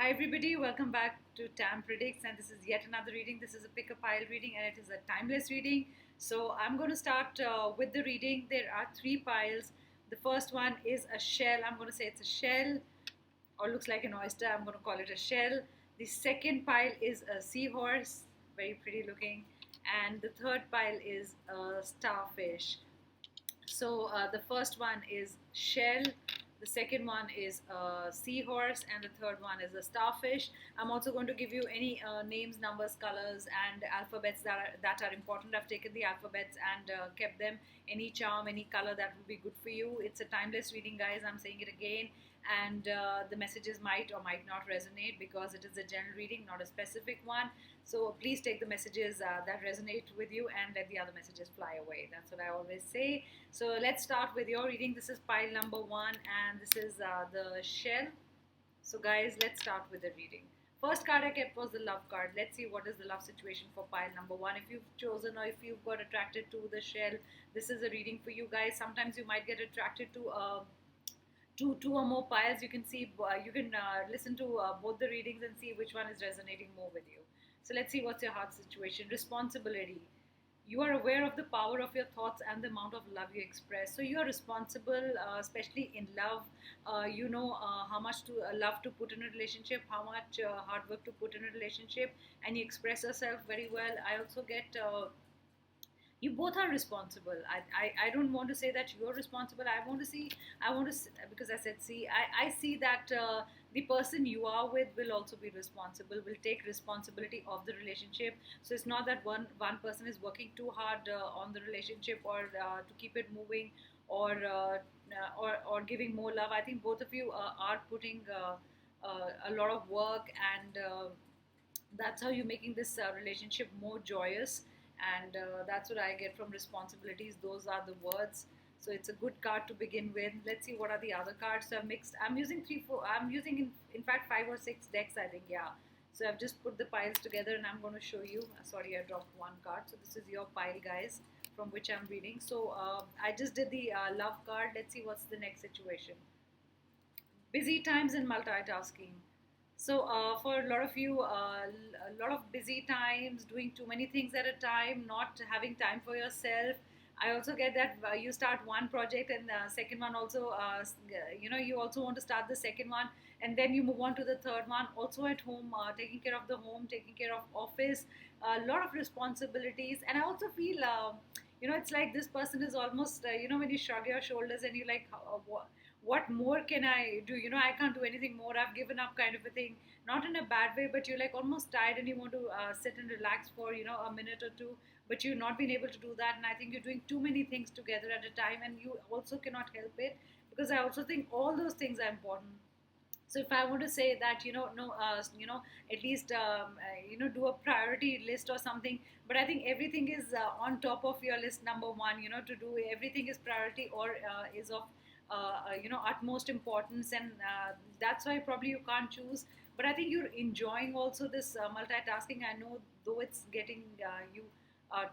Hi everybody, welcome back to Tam Predicts, and this is yet another reading. This is a pick a pile reading and it is a timeless reading. So I'm going to start with the reading. There are three piles. The first one is a shell. I'm going to say it's a shell or looks like an oyster. I'm going to call it a shell. The second pile is a seahorse, very pretty looking, and the third pile is a starfish. So the first one is shell, the second one is a seahorse, and the third one is a starfish. I'm also going to give you any names, numbers, colors, and alphabets that are important. I've taken the alphabets and kept them. Any charm, any color that would be good for you. It's a timeless reading, guys. I'm saying it again, and the messages might or might not resonate because it is a general reading, not a specific one. So please take the messages that resonate with you and let the other messages fly away. That's what I always say. So let's start with your reading. This is pile number one, and this is the shell. So, guys, let's start with the reading. First card I kept was the love card. Let's see what is the love situation for pile number one. If you've chosen or if you've got attracted to the shell, this is a reading for you guys. Sometimes you might get attracted to two or more piles. You can see, you can listen to both the readings and see which one is resonating more with you. So let's see what's your heart situation. Responsibility. You are aware of the power of your thoughts and the amount of love you express. So you are responsible, especially in love. You know how much to love to put in a relationship, how much hard work to put in a relationship, and you express yourself very well. I also get you both are responsible. I don't want to say that you're responsible. I want to because I said see, I see that the person you are with will also be responsible, will take responsibility of the relationship. So it's not that one person is working too hard on the relationship or to keep it moving or or giving more love. I think both of you are putting a lot of work, and that's how you're making this relationship more joyous. And that's what I get from responsibilities. Those are the words. So it's a good card to begin with. Let's see what are the other cards. So I've mixed. I'm using three, four. I'm using in fact 5 or 6 decks. I think, yeah. So I've just put the piles together, and I'm going to show you. Sorry, I dropped one card. So this is your pile, guys, from which I'm reading. So I just did the love card. Let's see what's the next situation. Busy times and multitasking. So, for a lot of you, a lot of busy times, doing too many things at a time, not having time for yourself. I also get that you start one project and the second one also, you also want to start the second one, and then you move on to the third one. Also at home, taking care of the home, taking care of office, a lot of responsibilities. And I also feel, it's like this person is almost, when you shrug your shoulders and you like, what more can I do? I can't do anything more. I've given up, kind of a thing. Not in a bad way, but you're like almost tired and you want to sit and relax for a minute or two, but you've not been able to do that. And I think you're doing too many things together at a time, and you also cannot help it, because I also think all those things are important. So if I want to say that, no, at least do a priority list or something. But I think everything is on top of your list. Number one, to do everything is priority, or is of utmost importance, and that's why probably you can't choose. But I think you're enjoying also this multitasking. I know, though it's getting you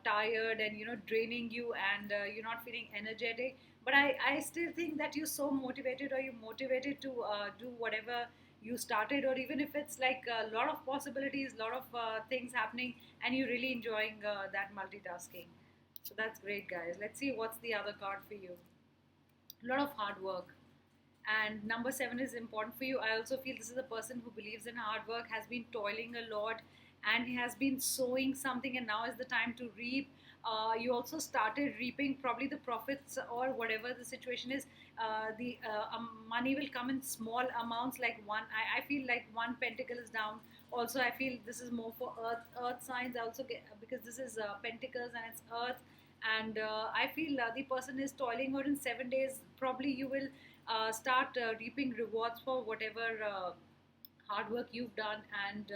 tired and draining you, and you're not feeling energetic, but I still think that you're so motivated, or you're motivated to do whatever you started, or even if it's like a lot of possibilities, a lot of things happening, and you're really enjoying that multitasking. So that's great, guys. Let's see what's the other card for you. A lot of hard work, and number seven is important for you. I also feel this is a person who believes in hard work, has been toiling a lot, and he has been sowing something, and now is the time to reap. You also started reaping probably the profits, or whatever the situation is. The money will come in small amounts, like one. I feel like one pentacle is down. Also, I feel this is more for earth signs. I also get, because this is pentacles and it's earth, and I feel the person is toiling, or in 7 days probably you will start reaping rewards for whatever hard work you've done. And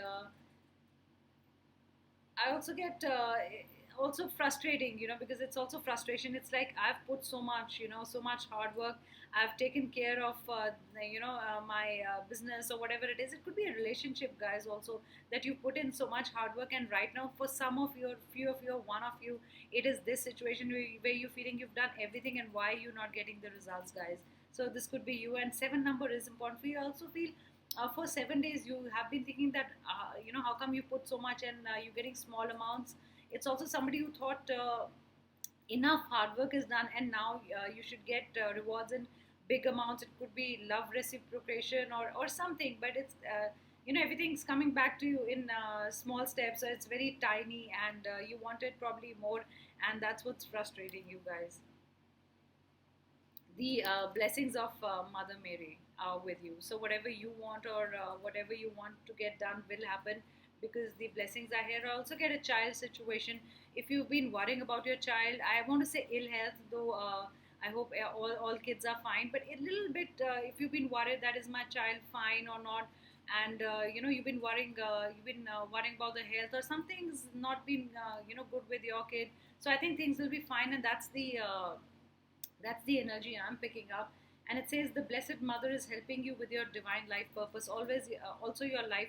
I also get also frustrating, because it's also frustration. It's like I've put so much, so much hard work. I've taken care of, my business or whatever it is. It could be a relationship, guys, also, that you put in so much hard work. And right now, for some of your, few of you, one of you, it is this situation where you're feeling you've done everything, and why you're not getting the results, guys. So this could be you. And seven number is important for you. I also feel for 7 days you have been thinking that how come you put so much and you're getting small amounts. It's also somebody who thought enough hard work is done and now you should get rewards in big amounts. It could be love reciprocation or something, but it's everything's coming back to you in small steps, so it's very tiny, and you wanted probably more, and that's what's frustrating you guys. The blessings of Mother Mary are with you. So whatever you want or whatever you want to get done will happen, because the blessings are here. I also get a child situation. If you've been worrying about your child, I want to say ill health, though I hope all kids are fine. But a little bit, if you've been worried that is my child fine or not, and you've been worrying about the health or something's not been good with your kid. So I think things will be fine, and that's the energy I'm picking up. And it says the Blessed Mother is helping you with your divine life purpose. Always, also your life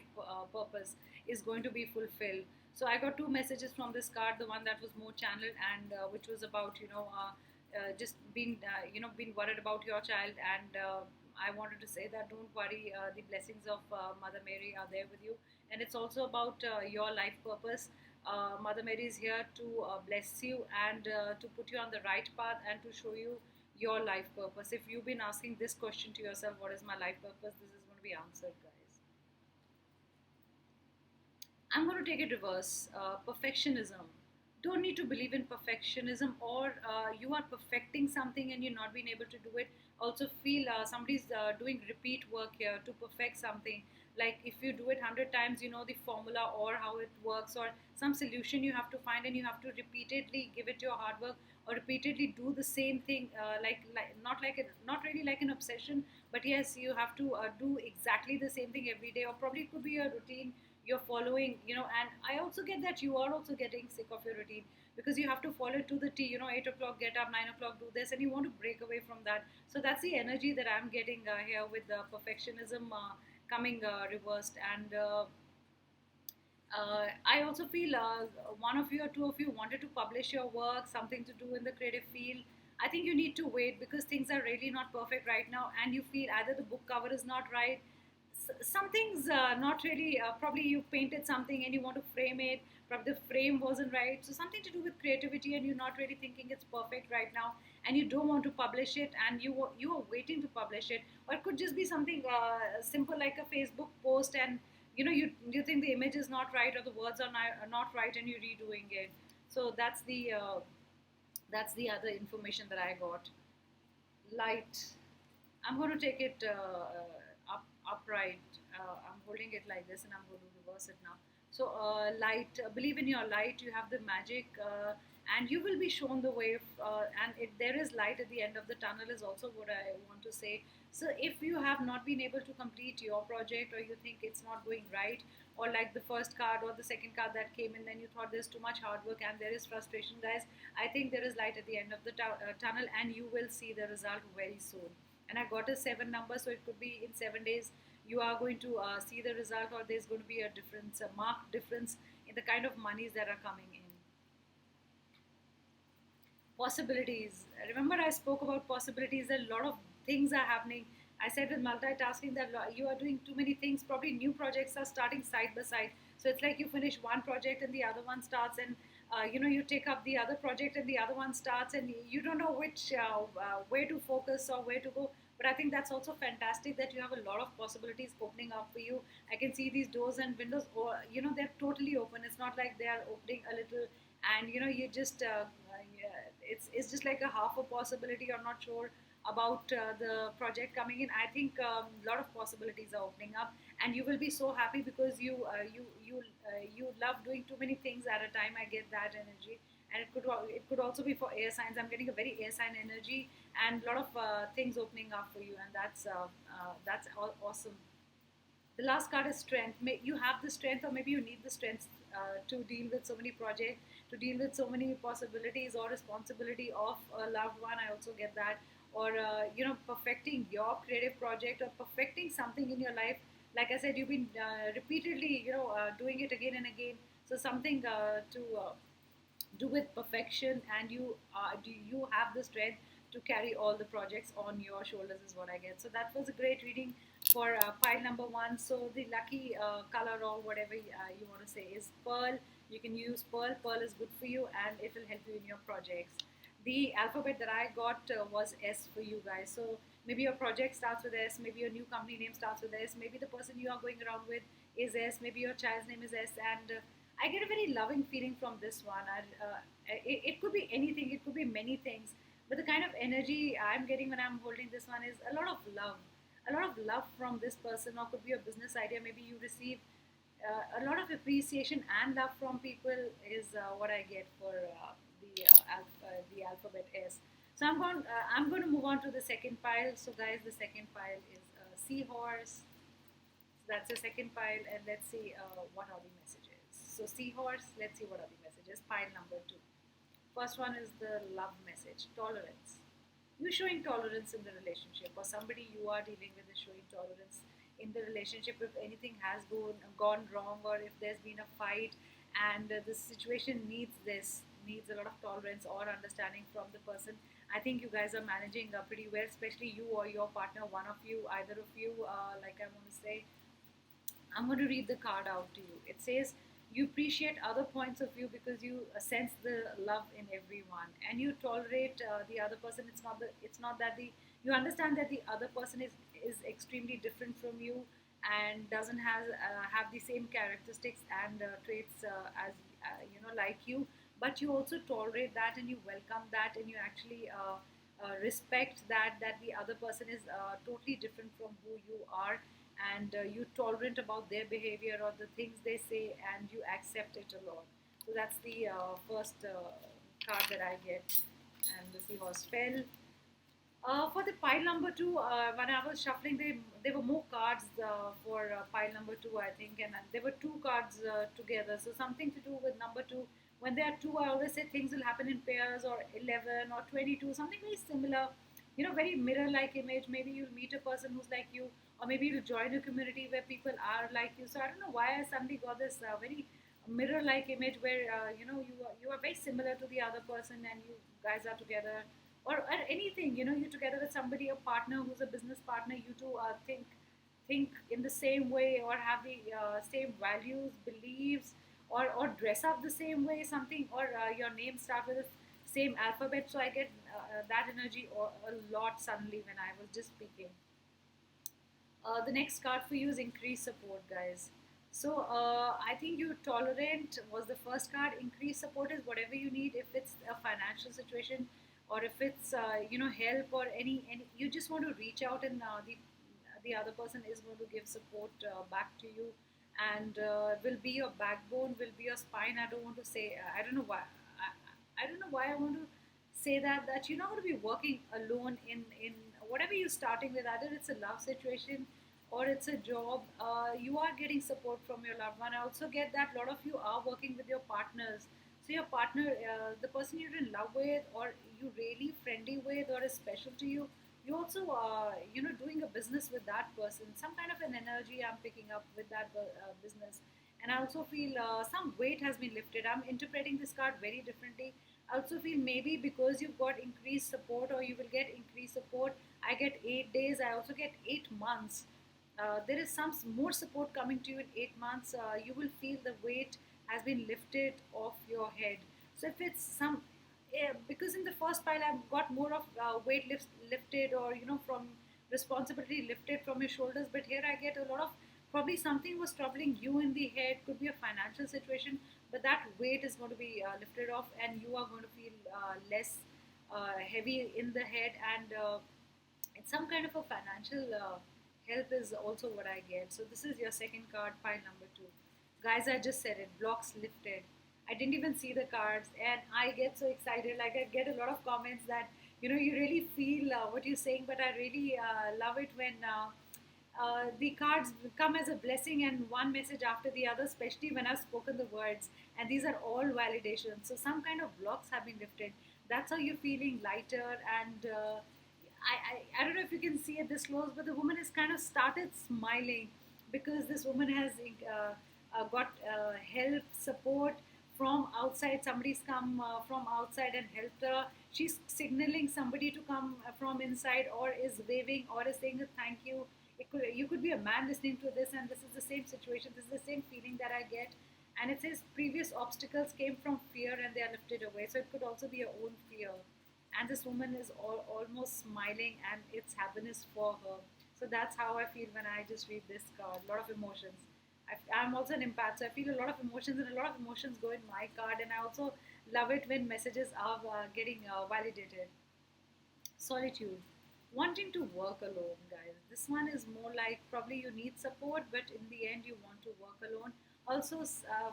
purpose is going to be fulfilled. So I got two messages from this card. The one that was more channeled and which was about just being worried about your child. And I wanted to say that don't worry. The blessings of Mother Mary are there with you. And it's also about your life purpose. Mother Mary is here to bless you and to put you on the right path and to show you your life purpose. If you've been asking this question to yourself, what is my life purpose? This is going to be answered, guys. I'm going to take it reverse. Perfectionism. Don't need to believe in perfectionism, or you are perfecting something and you're not being able to do it. Also, feel somebody's doing repeat work here to perfect something. Like if you do it 100 times, you know the formula or how it works, or some solution you have to find, and you have to repeatedly give it your hard work or repeatedly do the same thing, not really like an obsession, but yes, you have to do exactly the same thing every day, or probably it could be a routine you're following, and I also get that you are also getting sick of your routine, because you have to follow it to the T, 8 o'clock get up, 9 o'clock do this, and you want to break away from that. So that's the energy that I'm getting here with the perfectionism coming reversed. And I also feel one of you or two of you wanted to publish your work, something to do in the creative field. I think you need to wait, because things are really not perfect right now, and you feel either the book cover is not right, something's not really, probably you painted something and you want to frame it, probably the frame wasn't right, so something to do with creativity, and you're not really thinking it's perfect right now, and you don't want to publish it, and you are waiting to publish it. Or it could just be something simple like a Facebook post, and you think the image is not right or the words are not right, and you're redoing it. So that's the other information that I got. Light. I'm going to take it upright. I'm holding it like this, and I'm going to reverse it now. So, light. Believe in your light. You have the magic, and you will be shown the way. And there is light at the end of the tunnel. Is also what I want to say. So, if you have not been able to complete your project, or you think it's not going right, or like the first card or the second card that came in, then you thought there's too much hard work and there is frustration, guys. I think there is light at the end of the tunnel, and you will see the result very soon. And I got a 7 number, so it could be in 7 days you are going to see the result, or there's going to be a difference, a marked difference in the kind of monies that are coming in. Possibilities. Remember, I spoke about possibilities. A lot of things are happening. I said with multitasking that you are doing too many things. Probably new projects are starting side by side. So it's like you finish one project and the other one starts, and you take up the other project and the other one starts, and you don't know which where to focus or where to go. But I think that's also fantastic that you have a lot of possibilities opening up for you. I can see these doors and windows, or they're totally open. It's not like they are opening a little, and you just it's just like a half a possibility. You're not sure about the project coming in. I think a lot of possibilities are opening up, and you will be so happy, because you love doing too many things at a time. I get that energy. And it could also be for air signs. I'm getting a very air sign energy, and a lot of things opening up for you, and that's awesome. The last card is strength. You have the strength, or maybe you need the strength to deal with so many projects, to deal with so many possibilities or responsibility of a loved one. I also get that. Or perfecting your creative project, or perfecting something in your life. Like I said, you've been repeatedly doing it again and again. So something to do with perfection, and you have the strength to carry all the projects on your shoulders, is what I get. So that was a great reading. for pile number one. So the lucky color or whatever you want to say is pearl. You can use pearl. Pearl is good for you and it will help you in your projects. The alphabet that I got was S for you guys. So maybe your project starts with S, maybe your new company name starts with S, maybe the person you are going around with is S, maybe your child's name is S, and I get a very loving feeling from this one. It could be anything, it could be many things, but the kind of energy I'm getting when I'm holding this one is a lot of love from this person, or could be a business idea. Maybe you receive a lot of appreciation and love from people is what I get for the alphabet S. So I'm going to move on to the second pile. So guys, the second pile is seahorse. So that's the second pile, and let's see what are the messages. So seahorse, let's see what are the messages. Pile number two. First one is the love message, tolerance. You're showing tolerance in the relationship, or somebody you are dealing with is showing tolerance in the relationship. If anything has gone wrong, or if there's been a fight, and the situation needs a lot of tolerance or understanding from the person. I think you guys are managing pretty well, especially you or your partner, one of you, either of you. Like I want to say, I'm going to read the card out to you. It says, you appreciate other points of view because you sense the love in everyone, and you tolerate the other person. It's not that the you understand that the other person is extremely different from you and doesn't have the same characteristics and traits as like you, but you also tolerate that and you welcome that and you actually respect that the other person is totally different from who you are, and you tolerant about their behavior or the things they say, and you accept it a lot. So that's the first card that I get, and the seahorse fell. For the pile number two, when I was shuffling, there were more cards for pile number two, I think, and there were two cards together. So something to do with number two. When there are two, I always say things will happen in pairs, or 11 or 22, something very similar. Very mirror-like image. Maybe you'll meet a person who's like you, or maybe you'll join a community where people are like you. So I don't know why I suddenly got this very mirror-like image where you are very similar to the other person, and you guys are together, or anything. You're together with somebody, a partner who's a business partner. You two think in the same way, or have the same values, beliefs, or dress up the same way, something, or your name start with the same alphabet. So I get that energy a lot suddenly when I was just speaking. The next card for you is increased support, guys. So I think you tolerant was the first card. Increased support is whatever you need. If it's a financial situation, or if it's help, or any you just want to reach out, and the other person is going to give support back to you, and will be your backbone, will be your spine. I don't want to say. I don't know why. I don't know why I want to say that you're not going to be working alone in whatever you're starting with. Either it's a love situation or it's a job. You are getting support from your loved one. I also get that a lot of you are working with your partners. So your partner, the person you're in love with, or you really friendly with, or is special to you, you also doing a business with that person. Some kind of an energy I'm picking up with that business. And I also feel some weight has been lifted. I'm interpreting this card very differently. I also feel maybe because you've got increased support, or you will get increased support. I get 8 days. I also get 8 months. There is some more support coming to you in 8 months. You will feel the weight has been lifted off your head. So if it's some, because in the first pile I've got more of weight lifted, or from responsibility lifted from your shoulders, but here I get a lot of, probably something was troubling you in the head, could be a financial situation, but that weight is going to be lifted off, and you are going to feel less heavy in the head, and it's some kind of a financial help is also what I get. So this is your second card, pile number two. Guys, I just said it, blocks lifted. I didn't even see the cards, and I get so excited. Like, I get a lot of comments that you really feel what you're saying, but I really love it when the cards come as a blessing, and one message after the other, especially when I've spoken the words, and these are all validations. So some kind of blocks have been lifted. That's how you're feeling lighter, and I don't know if you can see it this close, but the woman has kind of started smiling, because this woman has got help, support from outside. Somebody's come from outside and helped her. She's signaling somebody to come from inside, or is waving, or is saying a thank you. You could be a man listening to this, and this is the same situation. This is the same feeling that I get. And it says previous obstacles came from fear and they are lifted away. So it could also be your own fear. And this woman is almost smiling, and it's happiness for her. So that's how I feel when I just read this card. A lot of emotions. I'm also an empath, so I feel a lot of emotions, and a lot of emotions go in my card. And I also love it when messages are getting validated. Solitude, wanting to work alone, guys. This one is more like probably you need support, but in the end you want to work alone. Also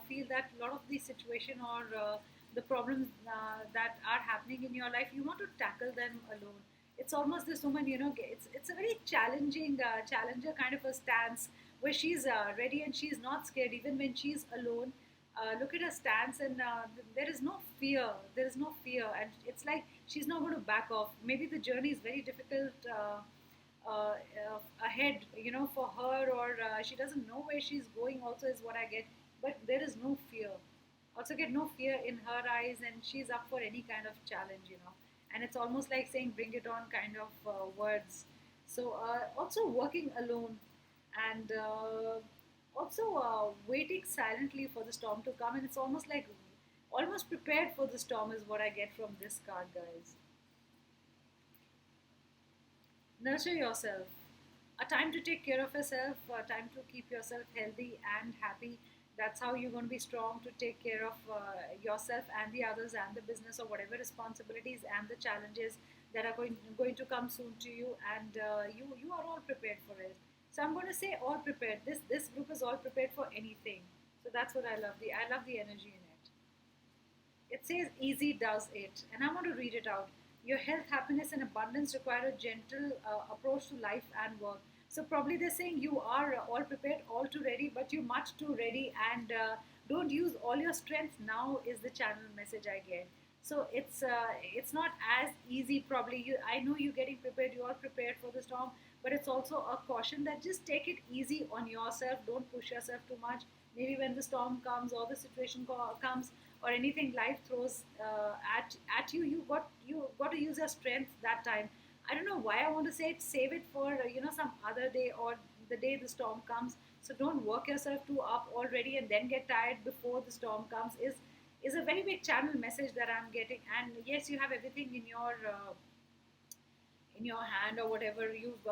feel that a lot of the situation or the problems that are happening in your life, you want to tackle them alone. It's almost this woman, it's a very challenging challenger kind of a stance, where she's ready and she's not scared even when she's alone. Look at her stance, and there is no fear. There is no fear, and it's like she's not going to back off. Maybe the journey is very difficult ahead, for her, or she doesn't know where she's going. Also, is what I get, but there is no fear. Also, get no fear in her eyes, and she's up for any kind of challenge. And it's almost like saying "bring it on" kind of words. So, also working alone, and also waiting silently for the storm to come, and it's almost like almost prepared for the storm is what I get from this card, guys. Nurture yourself, a time to take care of yourself, a time to keep yourself healthy and happy. That's how you're going to be strong to take care of yourself and the others and the business, or whatever responsibilities and the challenges that are going to come soon to you, and you are all prepared for it. So I'm going to say all prepared. This group is all prepared for anything. So that's what I love the energy in it. It says easy does it. And I want to read it out. Your health, happiness, and abundance require a gentle approach to life and work. So probably they're saying you are all prepared, all too ready, but you're much too ready, and don't use all your strength now is the channel message I get. So it's not as easy. Probably I know you're getting prepared. You are prepared for the storm, but it's also a caution that just take it easy on yourself. Don't push yourself too much. Maybe when the storm comes or the situation comes, or anything life throws at you, you got to use your strength that time. I don't know why I want to say it. Save it for some other day, or the day the storm comes. So don't work yourself too up already and then get tired before the storm comes. Is a very big channel message that I'm getting. And yes, you have everything in your hand, or whatever you've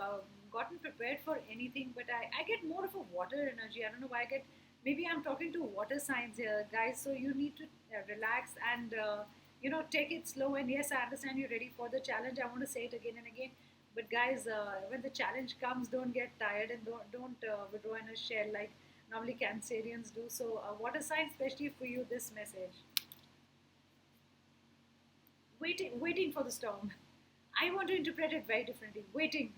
gotten prepared for anything. But I get more of a water energy. I don't know why I get. Maybe I'm talking to water signs here, guys. So you need to relax and take it slow. And yes, I understand you're ready for the challenge. I want to say it again and again. But guys, when the challenge comes, don't get tired, and don't withdraw in a shell like normally Cancerians do. So water signs, especially for you, this message: waiting for the storm. I want to interpret it very differently. Waiting.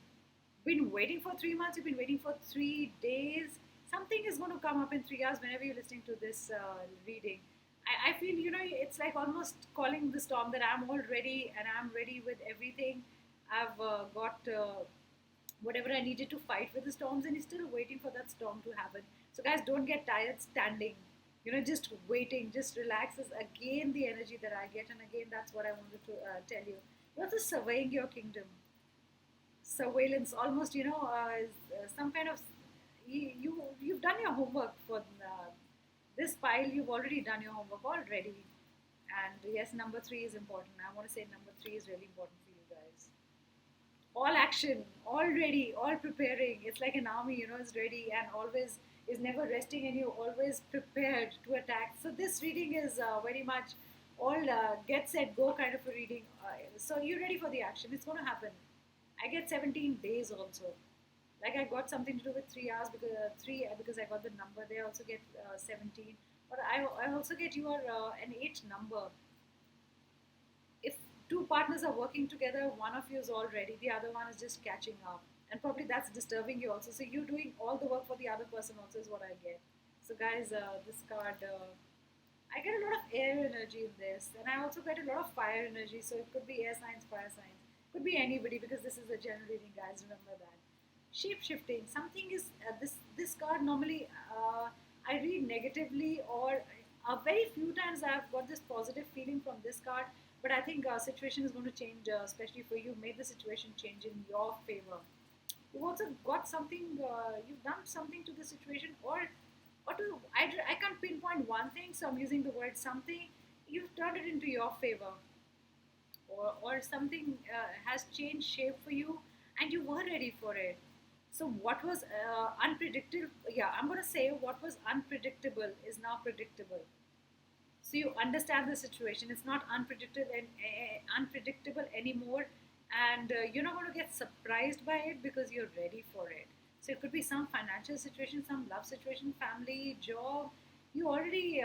Been waiting for 3 months. You've been waiting for 3 days. Something is going to come up in 3 hours whenever you're listening to this reading. I feel it's like almost calling the storm that I'm all ready, and I'm ready with everything. I've got whatever I needed to fight with the storms, and he's still waiting for that storm to happen. So guys, don't get tired standing. Just waiting, just relax is again the energy that I get, and again that's what I wanted to tell you. You're also surveying your kingdom. Surveillance, almost is, some kind of you've done your homework for this pile. You've already done your homework already, and yes, number three is important. I want to say number three is really important for you guys. All action, all ready, all preparing. It's like an army, is ready and always is never resting, and you're always prepared to attack. So this reading is very much all get set go kind of a reading. So you're ready for the action. It's going to happen. I get 17 days also. Like I got something to do with 3 hours, because because I got the number. They also get 17, but I also get your an eight number. If two partners are working together, one of you is all ready, the other one is just catching up, and probably that's disturbing you also. So you doing all the work for the other person also is what I get. So guys, this card. I get a lot of air energy in this, and I also get a lot of fire energy. So it could be air signs, fire signs, could be anybody, because this is a general reading, guys. Remember that. Shape shifting. Something is this card normally I read negatively, or very few times I've got this positive feeling from this card. But I think situation is going to change, especially for you. Make the situation change in your favor. You've also got something. You've done something to the situation, or to I can't pinpoint one thing, so I'm using the word something. You've turned it into your favor, or something has changed shape for you, and you were ready for it. So what was unpredictable? Yeah, I'm gonna say what was unpredictable is now predictable. So you understand the situation. It's not unpredictable and unpredictable anymore, and you're not going to get surprised by it because you're ready for it. So it could be some financial situation, some love situation, family, job. You already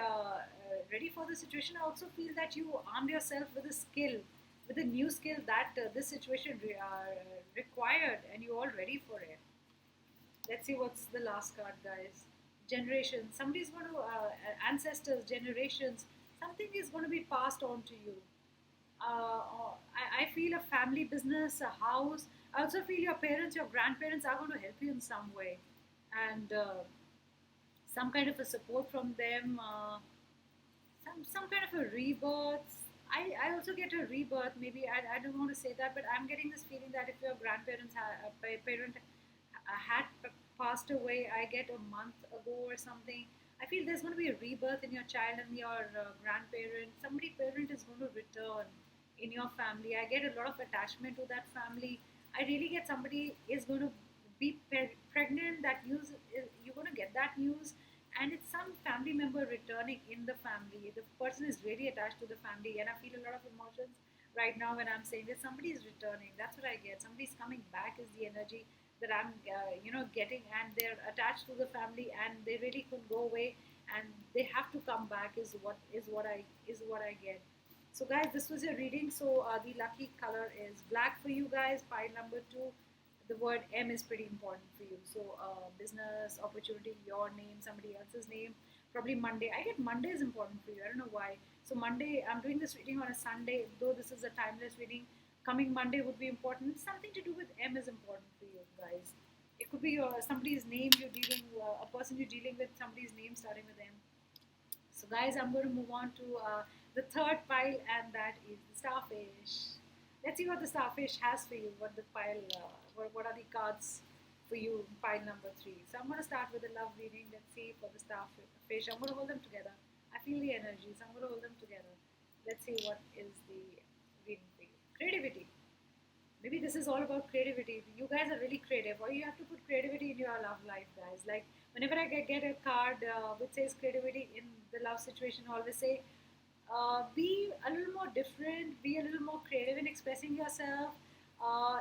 ready for the situation. I also feel that you armed yourself with a skill, with a new skill that this situation required, and you're all ready for it. Let's see what's the last card, guys. Generation. Somebody's going to, ancestors, generations, something is going to be passed on to you. I feel a family business, a house. I also feel your parents, your grandparents are going to help you in some way. And some kind of a support from them, some kind of a rebirth. I also get a rebirth. Maybe I don't want to say that, but I'm getting this feeling that if your grandparents parent had passed away, I get a month ago or something. I feel there's going to be a rebirth in your child and your grandparent. Somebody parent is going to return in your family. I get a lot of attachment to that family. I really get somebody is going to be pregnant. That news you're going to get that news, and it's some family member returning in the family. The person is really attached to the family, and I feel a lot of emotions right now when I'm saying that somebody is returning. That's what I get. Somebody's coming back is the energy that I'm, getting, and they're attached to the family, and they really couldn't go away, and they have to come back. Is what I get. So, guys, this was your reading. So, the lucky color is black for you guys. Pile number two, the word M is pretty important for you. So, business, opportunity, your name, somebody else's name. Probably Monday. I get Monday is important for you. I don't know why. So, Monday, I'm doing this reading on a Sunday, though this is a timeless reading. Coming Monday would be important. Something to do with M is important for you guys. It could be somebody's name you're dealing, a person you're dealing with, somebody's name starting with M. So, guys, I'm going to move on to the third pile, and that is the starfish. Let's see what the starfish has for you. What the pile, what are the cards for you? Pile number three. So, I'm going to start with the love reading. Let's see for the starfish. I'm going to hold them together. I feel the energy, so I'm going to hold them together. Let's see what is the reading for you. Creativity. Maybe this is all about creativity. You guys are really creative, or you have to put creativity in your love life, guys. Like whenever I get a card which says creativity in the love situation, I always say, be a little more different, be a little more creative in expressing yourself.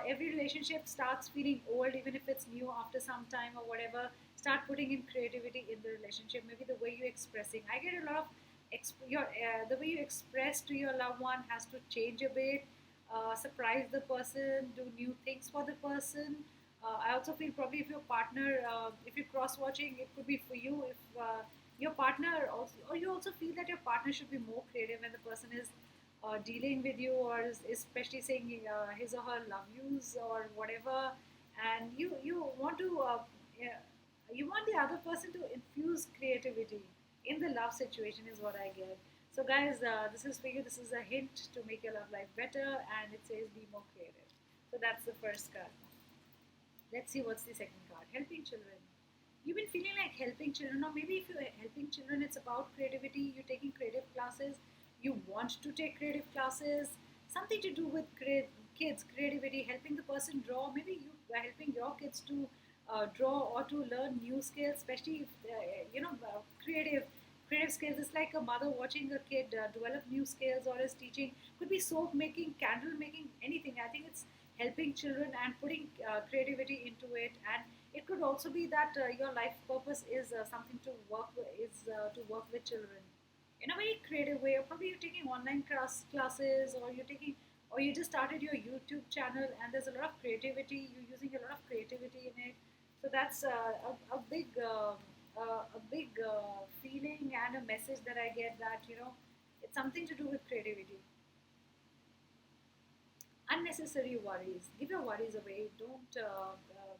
Every relationship starts feeling old, even if it's new after some time or whatever. Start putting in creativity in the relationship. Maybe the way you're expressing. I get a lot of the way you express to your loved one has to change a bit. Surprise the person, do new things for the person. I also feel probably if your partner, if you're cross watching, it could be for you. If your partner also, or you also feel that your partner should be more creative when the person is dealing with you, or is especially saying his or her love yous or whatever, and you want to yeah, you want the other person to infuse creativity in the love situation is what I get. So, guys, this is for you. This is a hint to make your love life better, and it says be more creative. So that's the first card. Let's see what's the second card. Helping children. You've been feeling like helping children, or maybe if you're helping children, it's about creativity. You're taking creative classes. You want to take creative classes. Something to do with kids, creativity, helping the person draw. Maybe you are helping your kids to draw or to learn new skills, especially if creative skills. It's like a mother watching a kid develop new skills, or is teaching. Could be soap making, candle making, anything. I think it's helping children and putting creativity into it. And it could also be that your life purpose is something to work with children in a very creative way. Or probably you're taking online classes, or you just started your YouTube channel, and there's a lot of creativity. You're using a lot of creativity in it. So that's a big feeling and a message that I get, that it's something to do with creativity. Unnecessary worries. Give your worries away. Don't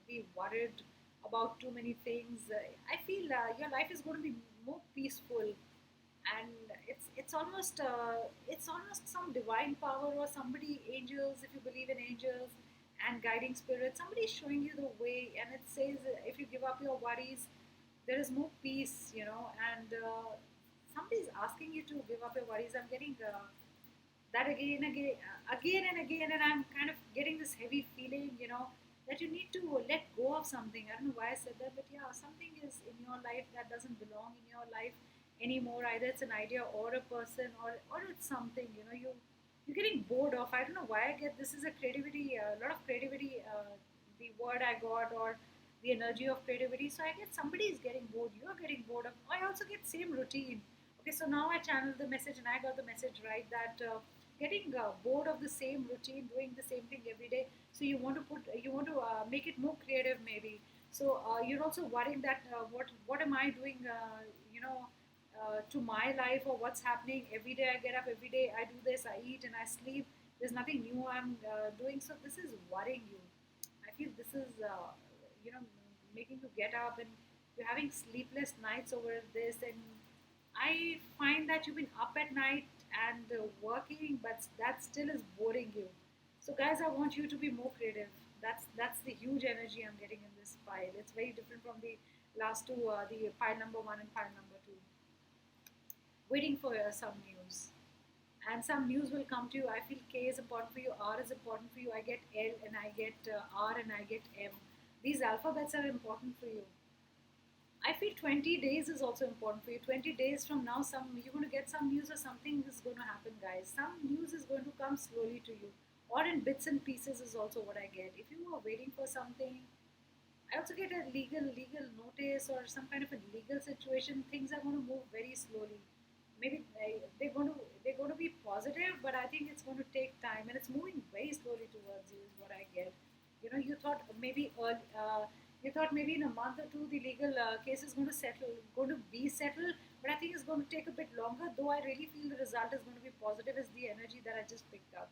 be worried about too many things. I feel your life is going to be more peaceful, and it's almost some divine power or somebody, angels, if you believe in angels. and guiding spirit. Somebody is showing you the way, and it says if you give up your worries, there is more peace, and somebody is asking you to give up your worries. I'm getting that again and again, and I'm kind of getting this heavy feeling, that you need to let go of something. I don't know why I said that, but yeah, something is in your life that doesn't belong in your life anymore. Either it's an idea or a person, or it's something, you're getting bored of. I don't know why I get this is a creativity, a lot of creativity, the word I got, or the energy of creativity. So I get somebody is getting bored, you're getting bored of. I also get same routine. Okay, so now I channeled the message and I got the message right that getting bored of the same routine, doing the same thing every day. So you want to make it more creative, maybe. So you're also worrying that what am I doing, to my life, or what's happening every day. I get up every day, I do this, I eat and I sleep. There's nothing new I'm doing. So this is worrying you. I feel this is you know making you get up, and you're having sleepless nights over this. And I find that you've been up at night and working, but that still is boring you. So, guys, I want you to be more creative. That's the huge energy I'm getting in this file. It's very different from the last two, the file number one and file number two. Waiting for some news, and some news will come to you. I feel K is important for you, R is important for you. I get L and I get R and I get M. These alphabets are important for you. I feel 20 days is also important for you. 20 days from now, you're going to get some news, or something is going to happen, guys. Some news is going to come slowly to you, or in bits and pieces is also what I get. If you are waiting for something, I also get a legal notice or some kind of a legal situation. Things are going to move very slowly. Maybe they're going to be positive, but I think it's going to take time, and it's moving very slowly towards you. Is what I get. You thought maybe you thought maybe in a month or two the legal case is going to be settled, but I think it's going to take a bit longer. Though I really feel the result is going to be positive. Is the energy that I just picked up.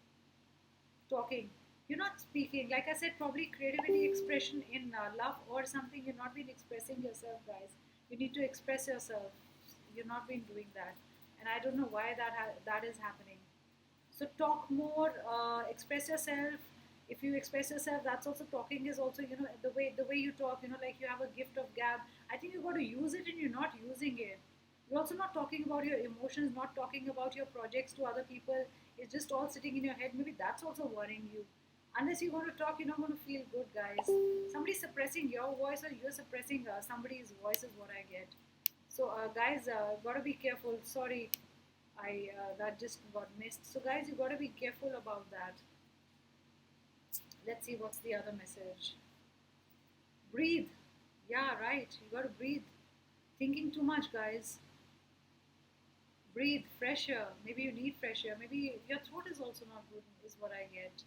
Talking, you're not speaking. Like I said, probably creativity, expression in love or something. You're not been expressing yourself, guys. You need to express yourself. You're not been doing that, and I don't know why that is happening. So talk more, express yourself. If you express yourself, that's also talking. Is also, the way you talk. Like you have a gift of gab. I think you got to use it, and you're not using it. You're also not talking about your emotions, not talking about your projects to other people. It's just all sitting in your head. Maybe that's also worrying you. Unless you're going to talk, you're not going to feel good, guys. Somebody's suppressing your voice, or you're suppressing somebody's voice, is what I get. So, guys, gotta be careful. Sorry, I that just got missed. So, guys, you gotta be careful about that. Let's see what's the other message. Breathe. Yeah, right. You gotta breathe. Thinking too much, guys. Breathe. Fresh air. Maybe you need fresh air. Maybe your throat is also not good. Is what I get.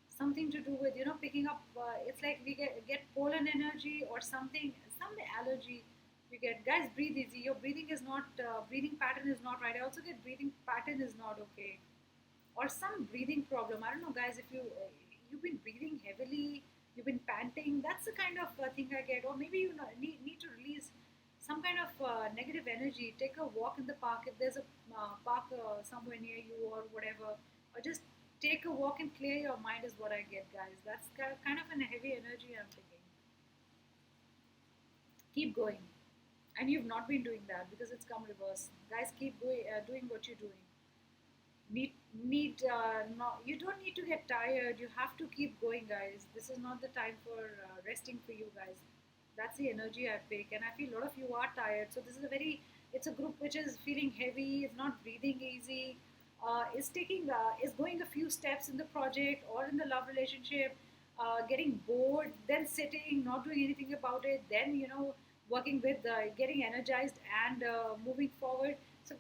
Something to do with picking up. It's like we get pollen energy or something. Some allergy. You get, guys. Breathe easy. Your breathing is not breathing pattern is not right. I also get breathing pattern is not okay, or some breathing problem. I don't know, guys. If you've been breathing heavily, you've been panting. That's the kind of thing I get. Or maybe you need to release some kind of negative energy. Take a walk in the park if there's a park somewhere near you or whatever, or just take a walk and clear your mind. Is what I get, guys. That's kind of a heavy energy I'm thinking. Keep going, and you've not been doing that because it's come reverse, guys. Keep doing what you're doing. Need no, you don't need to get tired. You have to keep going, guys. This is not the time for resting for you, guys. That's the energy I pick, and I feel a lot of you are tired. So this is a very, it's a group which is feeling heavy, is not breathing easy, is going a few steps in the project or in the love relationship, getting bored, then sitting, not doing anything about it, then working with getting energized and moving forward. So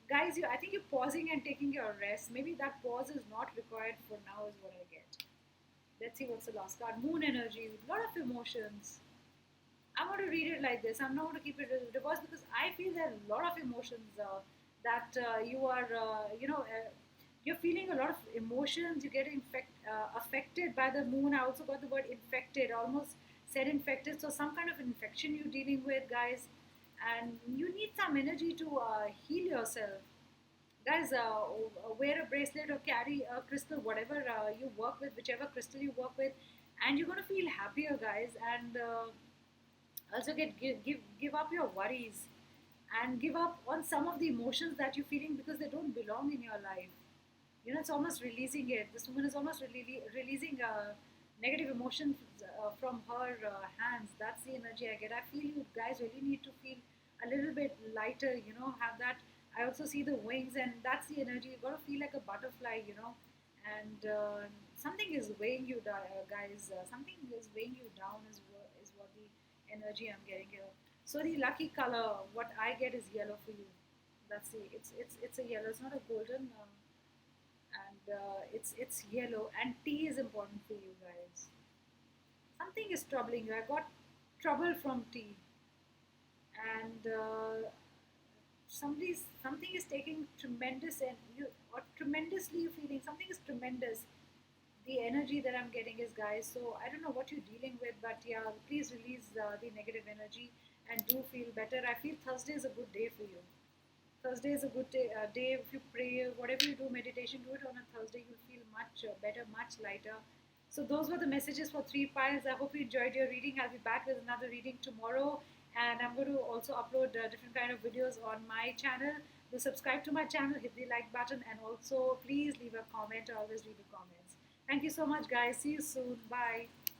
guys, I think you're pausing and taking your rest. Maybe that pause is not required for now, is what I get. Let's see what's the last card. Moon energy, a lot of emotions. I'm going to read it like this. I'm not going to keep it reverse because I feel there are a lot of emotions that you are, you're feeling a lot of emotions. You get affected by the moon. I also got the word infected, almost said infected. So some kind of infection you're dealing with, guys, and you need some energy to heal yourself. Guys, wear a bracelet or carry a crystal, whatever you work with, whichever crystal you work with, and you're going to feel happier, guys. And also give up your worries and give up on some of the emotions that you're feeling because they don't belong in your life. You know, it's almost releasing it. This woman is almost releasing negative emotions from her hands. That's the energy I get. I feel you guys really need to feel a little bit lighter, you know, have that. I also see the wings, and that's the energy. You gotta feel like a butterfly, you know, and something is weighing you down, guys. Something is weighing you down, is what the energy I'm getting here. So the lucky color, what I get is yellow for you. That's the it's a yellow. It's not a golden. And it's yellow, and tea is important for you guys. Something is troubling you. I got trouble from tea, and something is taking tremendous, and you or tremendously you feeling something is tremendous. The energy that I'm getting is, guys. So I don't know what you're dealing with, but yeah, please release the negative energy and do feel better. I feel Thursday is a good day for you. Thursday is a good day if you pray, whatever you do, meditation, do it on a Thursday. You'll feel much better, much lighter. So those were the messages for three piles. I hope you enjoyed your reading. I'll be back with another reading tomorrow, and I'm going to also upload different kind of videos on my channel. Do subscribe to my channel, hit the like button, and also please leave a comment. I always read the comments. Thank you so much, guys. See you soon. Bye.